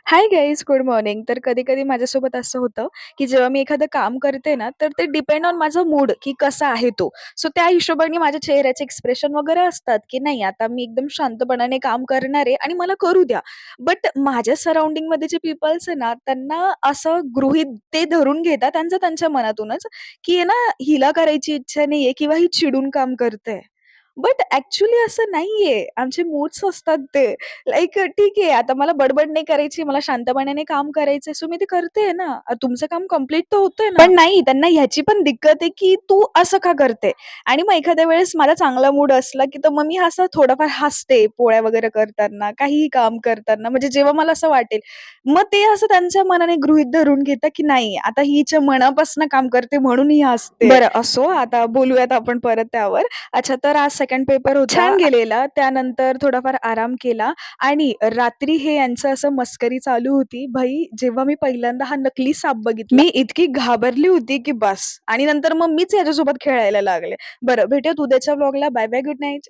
Hi guys, good morning. तर कधी-कधी माझ्यासोबत असं होतं, की जेव्हा मी एखादं काम करते ना, तर ते डिपेंड ऑन माझा मूड, की कसा आहे तो. सो त्या हिशोबाने माझ्या चेहऱ्याचे एक्सप्रेशन वगैरे असतात, की नाही आता मी एकदम शांतपणाने काम करणार आहे आणि मला करू द्या. बट माझ्या सराउंडिंगमध्ये जे पीपल्स आहे ना, त्यांना असं गृहीत ते धरून घेतात त्यांचं त्यांच्या मनातूनच, की आहे ना, हिला करायची इच्छा नाहीये किंवा ही चिडून काम करते. बट ॲक्चुअली असं नाहीये. आमचे मूड्स असतात ते. लाइक ठीक आहे, आता मला बडबड नाही करायची, मला शांतपणाने काम करायचंय, सो मी ते करतेय ना. तुमचं काम कंप्लीट तर होतंय ना. पण नाही, त्यांना ह्याची पण दिक्कत आहे, की तू असं का करते? आणि मग एखाद्या वेळेस माझा चांगला मूड असला, की तर मग मी असं थोडंफार हसते पोळ्या वगैरे करताना, काहीही काम करताना. म्हणजे जेव्हा मला असं वाटेल, मग ते असं त्यांच्या मनाने गृहीत धरून घेतात, की नाही आता ही हिच्या मनापासून काम करते म्हणून ही हसते. बरं असो, आता बोलूयात आपण परत त्यावर. अच्छा, तर आज सेकंड पेपर होता. छान गेलेला. त्यानंतर थोडाफार आराम केला आणि रात्री हे यांचं असं मस्करी चालू होती. भाई जेव्हा मी पहिल्यांदा हा नकली साप बघितला, मी इतकी घाबरली होती, की बस. आणि नंतर मग मीच याच्यासोबत खेळायला लागले. बरं, भेटूयात उद्याच्या व्लॉगला. Bye bye, good night.